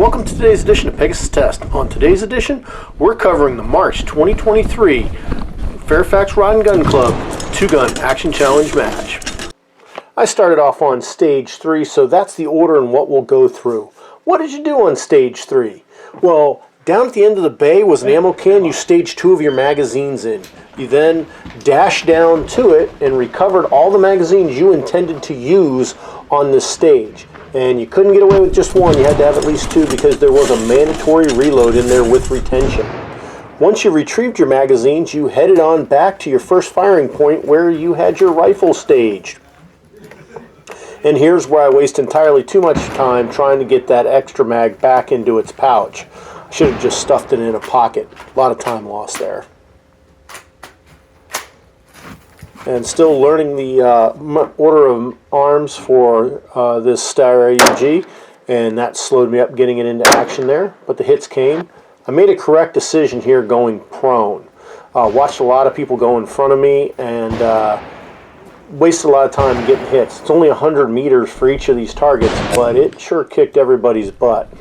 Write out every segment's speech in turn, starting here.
welcome to today's edition of Pegasus Test. On today's edition, we're covering the March 2023 Fairfax Rod and Gun Club 2-gun action challenge match. I started off on stage 3, so that's the order and what we'll go through. What did you do on stage 3? Well, down at the end of the bay was an ammo can you staged 2 of your magazines in. You then dashed down to it and recovered all the magazines you intended to use on this stage. And you couldn't get away with just one, you had to have at least 2 because there was a mandatory reload in there with retention. Once you retrieved your magazines, you headed on back to your first firing point where you had your rifle staged. And here's where I waste entirely too much time trying to get that extra mag back into its pouch. I should have just stuffed it in a pocket. A lot of time lost there. And still learning the order of arms for this Star AUG, and that slowed me up getting it into action there, but the hits came. I made a correct decision here going prone. Watched a lot of people go in front of me and wasted a lot of time getting hits. It's only 100 meters for each of these targets, but it sure kicked everybody's butt.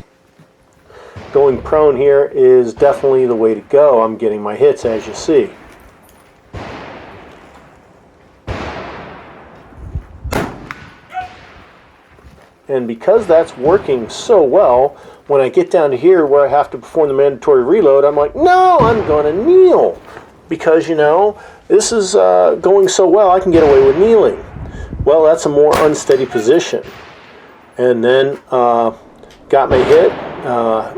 Going prone here is definitely the way to go. I'm getting my hits, as you see. And because that's working so well, when I get down to here where I have to perform the mandatory reload, I'm like, no, I'm going to kneel. Because, you know, this is going so well, I can get away with kneeling. Well, that's a more unsteady position. And then got my hit,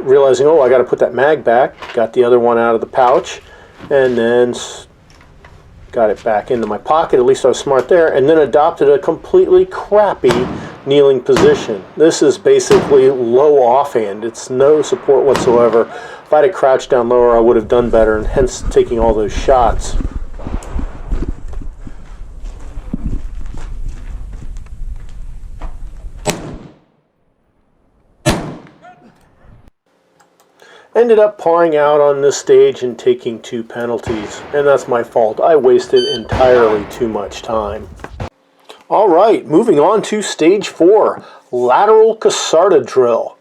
realizing, oh, I got to put that mag back. Got the other one out of the pouch, and then got it back into my pocket. At least I was smart there. And then adopted a completely crappy kneeling position. This is basically low offhand. It's no support whatsoever. If I had crouched down lower, I would have done better, and hence taking all those shots. Ended up pawing out on this stage and taking 2 penalties, and that's my fault. I wasted entirely too much time. Alright, moving on to stage 4, lateral Cassarda drill.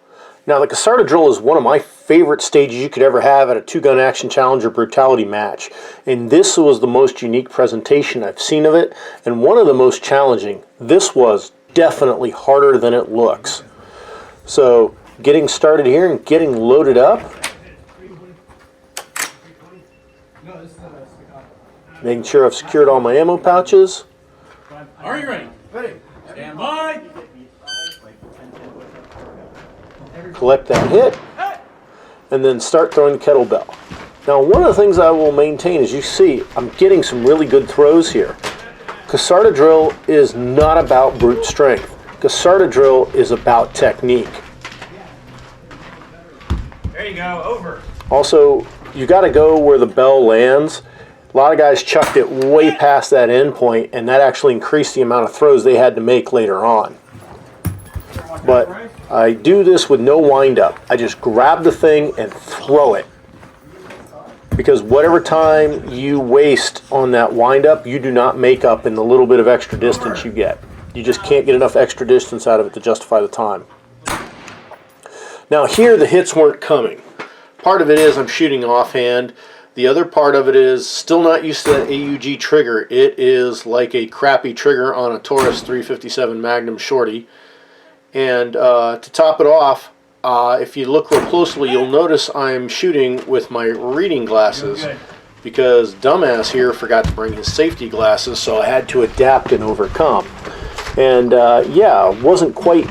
Now the Cassarda drill is one of my favorite stages you could ever have at a 2-gun action challenge or brutality match. And this was the most unique presentation I've seen of it, and one of the most challenging. This was definitely harder than it looks. So getting started here and getting loaded up. Making sure I've secured all my ammo pouches. Are you ready? Ready. Stand by. Collect that hit, and then start throwing the kettlebell. Now, one of the things I will maintain, as you see, I'm getting some really good throws here. Cassarda drill is not about brute strength. Cassarda drill is about technique. There you go. Over. Also, you got to go where the bell lands. A lot of guys chucked it way past that end point, and that actually increased the amount of throws they had to make later on. But I do this with no wind-up. I just grab the thing and throw it. Because whatever time you waste on that wind-up, you do not make up in the little bit of extra distance you get. You just can't get enough extra distance out of it to justify the time. Now here, the hits weren't coming. Part of it is I'm shooting offhand. The other part of it is still not used to that AUG trigger. It is like a crappy trigger on a Taurus 357 Magnum Shorty. And to top it off, if you look real closely, you'll notice I'm shooting with my reading glasses because dumbass here forgot to bring his safety glasses, so I had to adapt and overcome. And yeah, wasn't quite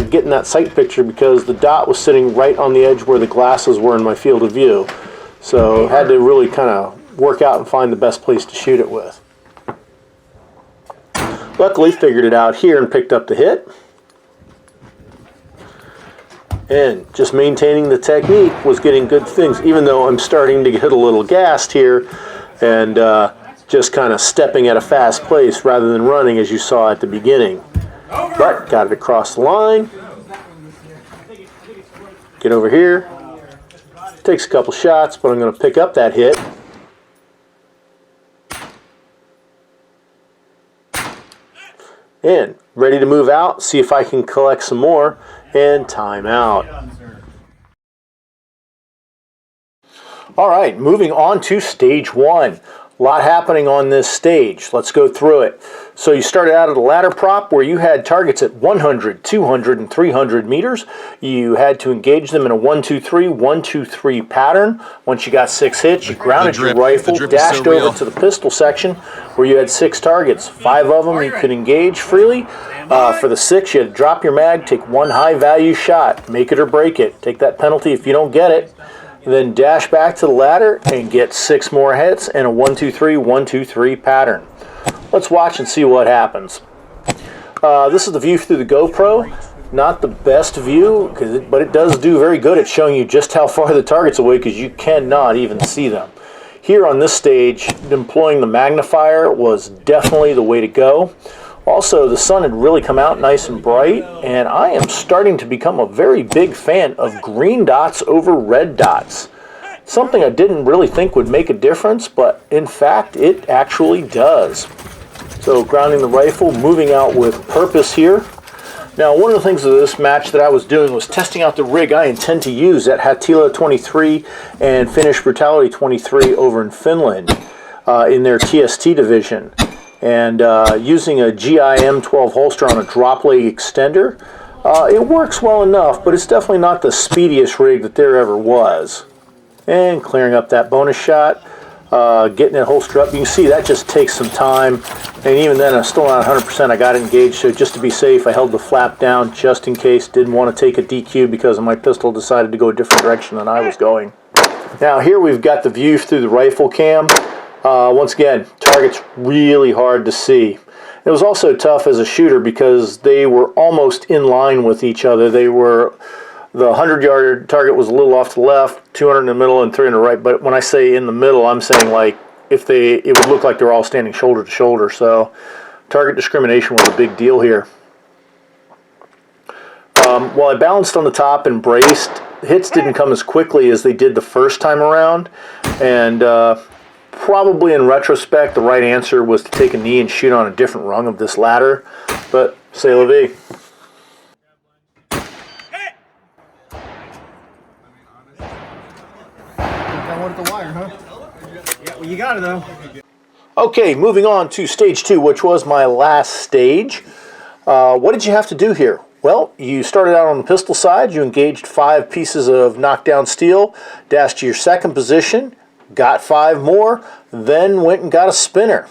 getting that sight picture because the dot was sitting right on the edge where the glasses were in my field of view. So had to really kind of work out and find the best place to shoot it with. Luckily figured it out here and picked up the hit. And just maintaining the technique was getting good things, even though I'm starting to get a little gassed here and just kind of stepping at a fast pace rather than running as you saw at the beginning. But got it across the line. Get over here. Takes a couple shots, but I'm going to pick up that hit. And ready to move out, see if I can collect some more, and time out. All right, moving on to stage 1. A lot happening on this stage. Let's go through it. So you started out at a ladder prop where you had targets at 100, 200, and 300 meters. You had to engage them in a 1-2-3, 1-2-3 pattern. Once you got 6 hits, you grounded your rifle, dashed over to the pistol section where you had 6 targets. 5 of them you could engage freely. For the 6, you had to drop your mag, take 1 high-value shot, make it or break it. Take that penalty if you don't get it. Then dash back to the ladder and get 6 more hits in a 1-2-3, 1-2-3 pattern. Let's watch and see what happens. This is the view through the GoPro. Not the best view, but it does do very good at showing you just how far the target's away because you cannot even see them. Here on this stage, employing the magnifier was definitely the way to go. Also, the sun had really come out nice and bright, and I am starting to become a very big fan of green dots over red dots. Something I didn't really think would make a difference, but in fact, it actually does. So, grounding the rifle, moving out with purpose here. Now, one of the things of this match that I was doing was testing out the rig I intend to use at Hatila 23 and Finnish Brutality 23 over in Finland in their TST division. And using a GIM-12 holster on a drop leg extender, it works well enough, but it's definitely not the speediest rig that there ever was. And clearing up that bonus shot, getting it holster up. You can see that just takes some time, and even then I'm still not 100%. I got it engaged, so just to be safe, I held the flap down just in case. Didn't want to take a DQ because my pistol decided to go a different direction than I was going. Now here we've got the view through the rifle cam. Once again, target's really hard to see. It was also tough as a shooter because they were almost in line with each other. The 100-yard target was a little off to the left, 200 in the middle, and 300 right. But when I say in the middle, I'm saying like it would look like they were all standing shoulder to shoulder. So target discrimination was a big deal here. While I balanced on the top and braced, hits didn't come as quickly as they did the first time around, and probably in retrospect, the right answer was to take a knee and shoot on a different rung of this ladder, but c'est la vie. Got one at the wire, huh? Yeah, well, you got it, though. Okay, moving on to stage 2, which was my last stage. What did you have to do here? Well, you started out on the pistol side, you engaged 5 pieces of knockdown steel, dashed to your second position, got 5 more, then went and got a spinner.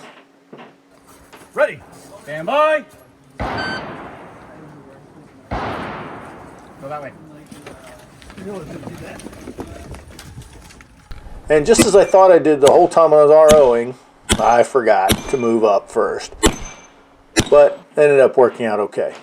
Ready. Stand by. Go that way. And just as I thought I did the whole time I was ROing, I forgot to move up first. But ended up working out okay.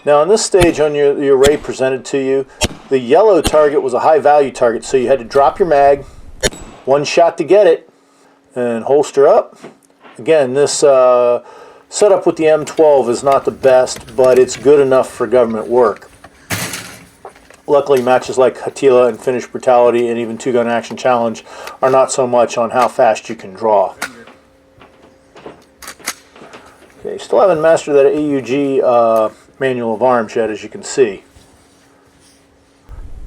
Now on this stage on your array presented to you, the yellow target was a high value target, so you had to drop your mag, 1 shot to get it, and holster up. Again, this setup with the M12 is not the best, but it's good enough for government work. Luckily, matches like Hatila and Finnish Brutality and even 2-Gun Action Challenge are not so much on how fast you can draw. Okay, still haven't mastered that AUG manual of arms yet, as you can see.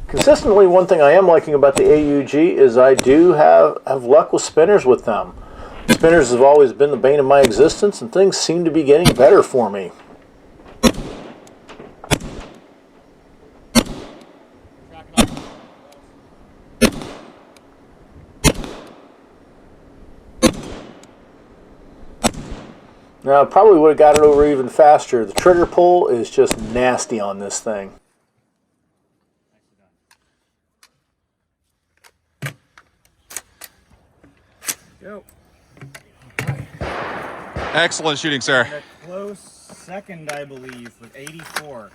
Consistently, one thing I am liking about the AUG is I do have luck with spinners with them. Spinners have always been the bane of my existence, and things seem to be getting better for me. Now, I probably would have got it over even faster. The trigger pull is just nasty on this thing. Go. Excellent shooting, sir. A close second, I believe, with 84.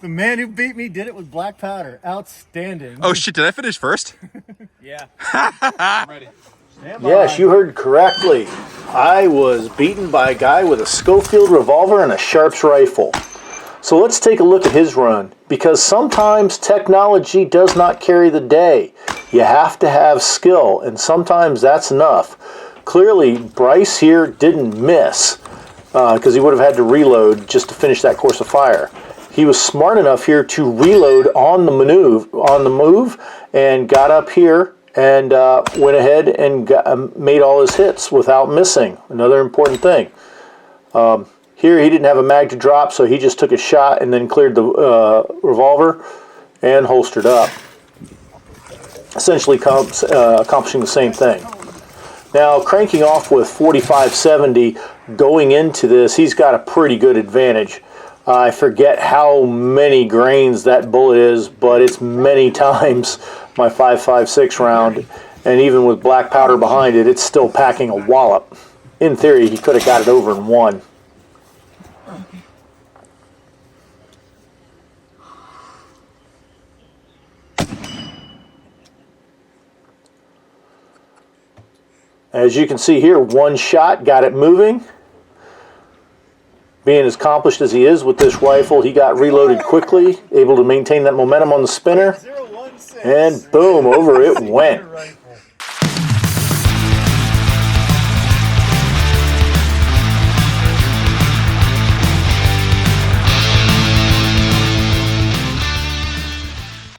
The man who beat me did it with black powder. Outstanding. Oh shit, did I finish first? Yeah. I'm ready. Yes, you heard correctly. I was beaten by a guy with a Schofield revolver and a Sharps rifle. So let's take a look at his run, because sometimes technology does not carry the day. You have to have skill, and sometimes that's enough. Clearly, Bryce here didn't miss. because he would have had to reload just to finish that course of fire. He was smart enough here to reload on the move, and got up here and went ahead and made all his hits without missing. Another important thing. Here he didn't have a mag to drop, so he just took a shot and then cleared the revolver and holstered up, essentially accomplishing the same thing. Now, cranking off with 45-70 going into this, he's got a pretty good advantage. I forget how many grains that bullet is, but it's many times my 5.56 round, and even with black powder behind it, it's still packing a wallop. In theory, he could have got it over in one. As you can see here, one shot got it moving. Being as accomplished as he is with this rifle, he got reloaded quickly, able to maintain that momentum on the spinner, and boom, over it went.